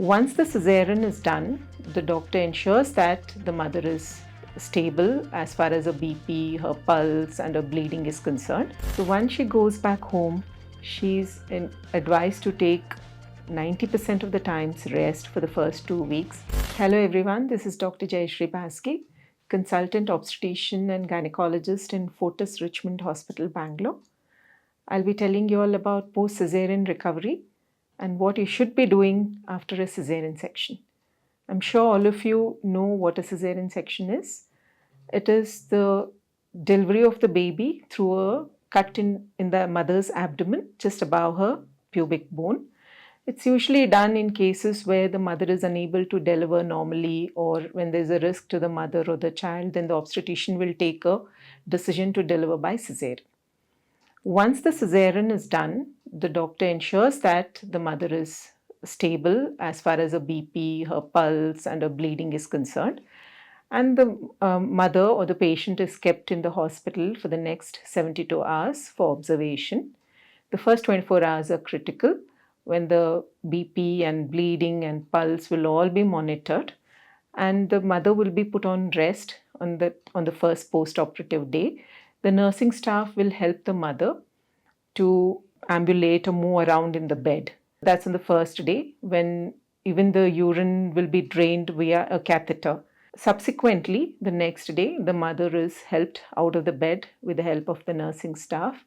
Once the cesarean is done, the doctor ensures that the mother is stable as far as her BP, her pulse, and her bleeding is concerned. So once she goes back home, she's advised to take 90% of the times rest for the first 2 weeks. Hello everyone, this is Dr. Jayashree Baski, consultant obstetrician and gynecologist in Fortis Richmond Hospital, Bangalore. I'll be telling you all about post-cesarean recovery and what you should be doing after a cesarean section. I'm sure all of you know what a cesarean section is. It is the delivery of the baby through a cut in the mother's abdomen, just above her pubic bone. It's usually done in cases where the mother is unable to deliver normally, or when there's a risk to the mother or the child, then the obstetrician will take a decision to deliver by cesarean. Once the cesarean is done, the doctor ensures that the mother is stable as far as her BP, her pulse, and her bleeding is concerned. And the mother or the patient is kept in the hospital for the next 72 hours for observation. The first 24 hours are critical when the BP and bleeding and pulse will all be monitored, and the mother will be put on rest on the first post-operative day. The nursing staff will help the mother to ambulate or move around in the bed. That's on the first day, when even the urine will be drained via a catheter. Subsequently, the next day, the mother is helped out of the bed with the help of the nursing staff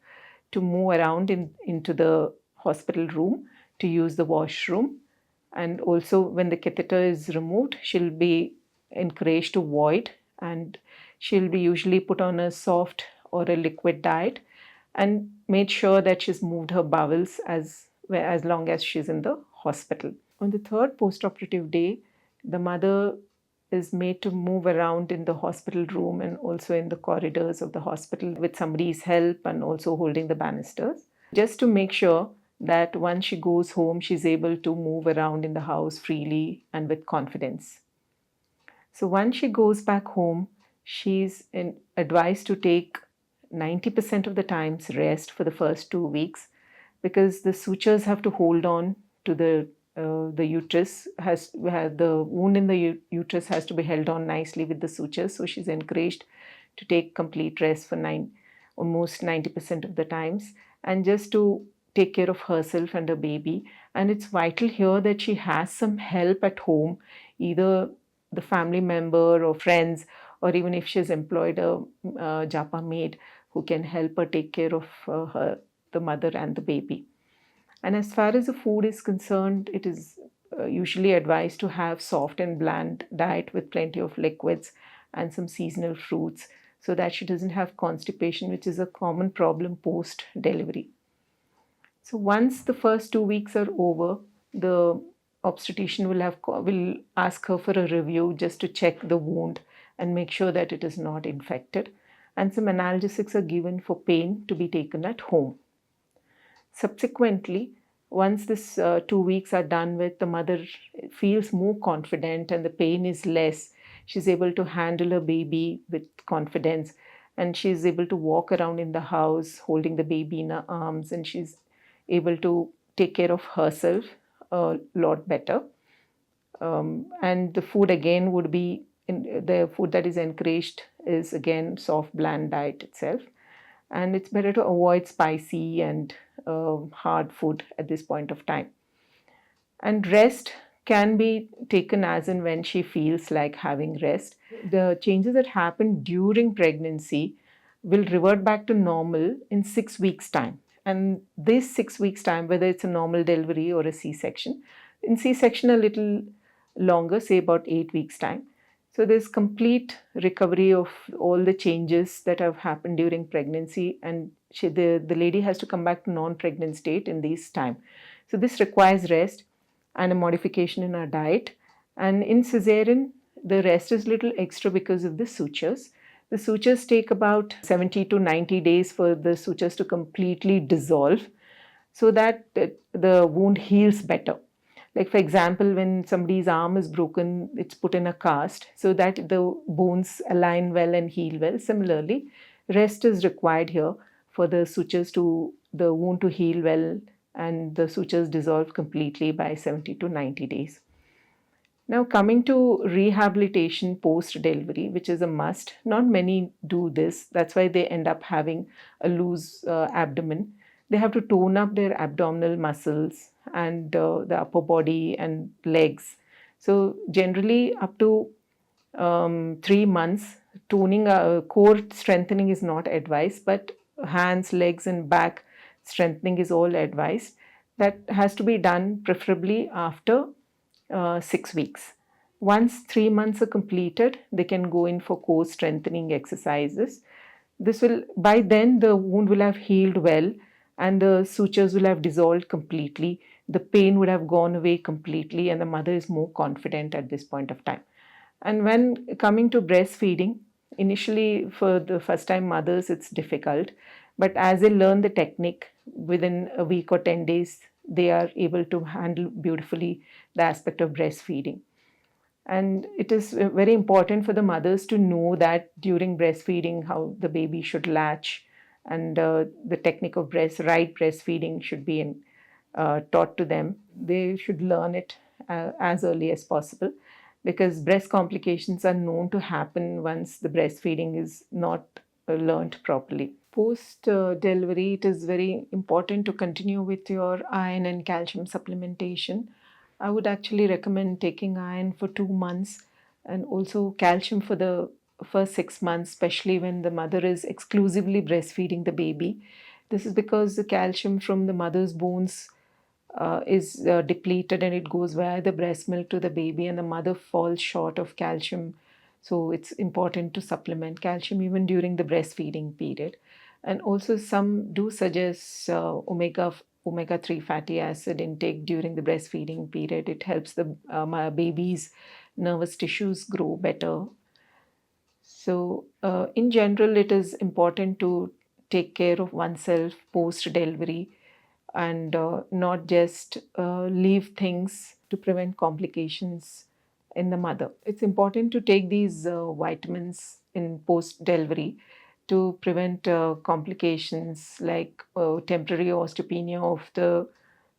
to move around into the hospital room to use the washroom. And also, when the catheter is removed, she'll be encouraged to void, and she'll be usually put on a soft or a liquid diet and made sure that she's moved her bowels as long as she's in the hospital. On the third postoperative day, the mother is made to move around in the hospital room and also in the corridors of the hospital with somebody's help and also holding the banisters, just to make sure that once she goes home, she's able to move around in the house freely and with confidence. So once she goes back home, she's advised to take 90% of the times rest for the first 2 weeks, because the sutures have to hold on to the uterus. The wound in the uterus has to be held on nicely with the sutures. So she's encouraged to take complete rest for almost 90% of the times, and just to take care of herself and her baby. And it's vital here that she has some help at home, either the family member or friends, or even if she's employed a japa maid who can help her take care of the mother and the baby. And as far as the food is concerned, it is usually advised to have soft and bland diet with plenty of liquids and some seasonal fruits, so that she doesn't have constipation, which is a common problem post-delivery. So once the first 2 weeks are over, the obstetrician will ask her for a review just to check the wound and make sure that it is not infected. And some analgesics are given for pain to be taken at home. Subsequently, once this 2 weeks are done with, the mother feels more confident and the pain is less. She's able to handle her baby with confidence, and she's able to walk around in the house holding the baby in her arms, and she's able to take care of herself a lot better. And the food again would be, the food that is encouraged is again soft, bland diet itself. And it's better to avoid spicy and hard food at this point of time. And rest can be taken as and when she feels like having rest. The changes that happen during pregnancy will revert back to normal in 6 weeks' time. And this 6 weeks' time, whether it's a normal delivery or a C-section, in C-section a little longer, say about 8 weeks' time. So there's complete recovery of all the changes that have happened during pregnancy, and the lady has to come back to non-pregnant state in this time. So this requires rest and a modification in our diet. And in cesarean, the rest is little extra because of the sutures. The sutures take about 70 to 90 days for the sutures to completely dissolve, so that the wound heals better. Like, for example, when somebody's arm is broken, it's put in a cast so that the bones align well and heal well. Similarly, rest is required here for the wound to heal well and the sutures dissolve completely by 70 to 90 days. Now, coming to rehabilitation post delivery, which is a must, not many do this. That's why they end up having a loose abdomen. They have to tone up their abdominal muscles and the upper body and legs. So, generally, up to 3 months, toning core strengthening is not advised, but hands, legs, and back strengthening is all advised. That has to be done preferably after 6 weeks. Once 3 months are completed, they can go in for core strengthening exercises. This will, by then, the wound will have healed well and the sutures will have dissolved completely. The pain would have gone away completely, and the mother is more confident at this point of time. And when coming to breastfeeding, initially for the first time mothers, it's difficult. But as they learn the technique within a week or 10 days, they are able to handle beautifully the aspect of breastfeeding. And it is very important for the mothers to know that during breastfeeding, how the baby should latch, and the technique of right breastfeeding should be taught to them. They should learn it as early as possible, because breast complications are known to happen once the breastfeeding is not learned properly. Post delivery, it is very important to continue with your iron and calcium supplementation. I would actually recommend taking iron for 2 months and also calcium for the first 6 months, especially when the mother is exclusively breastfeeding the baby. This is because the calcium from the mother's bones is depleted, and it goes via the breast milk to the baby, and the mother falls short of calcium. So it's important to supplement calcium even during the breastfeeding period. And also, some do suggest omega 3 fatty acid intake during the breastfeeding period. It helps the baby's nervous tissues grow better. So, in general, it is important to take care of oneself post delivery, and not just leave things to prevent complications in the mother. It's important to take these vitamins in post delivery to prevent complications like temporary osteopenia of the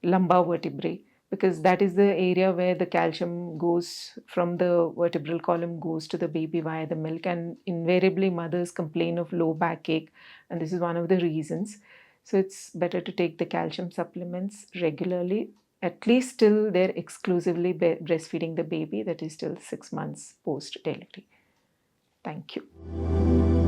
lumbar vertebrae, because that is the area where the calcium goes from the vertebral column goes to the baby via the milk, and invariably mothers complain of low backache, and this is one of the reasons. So it's better to take the calcium supplements regularly, at least till they're exclusively breastfeeding the baby, that is till 6 months post delivery. Thank you.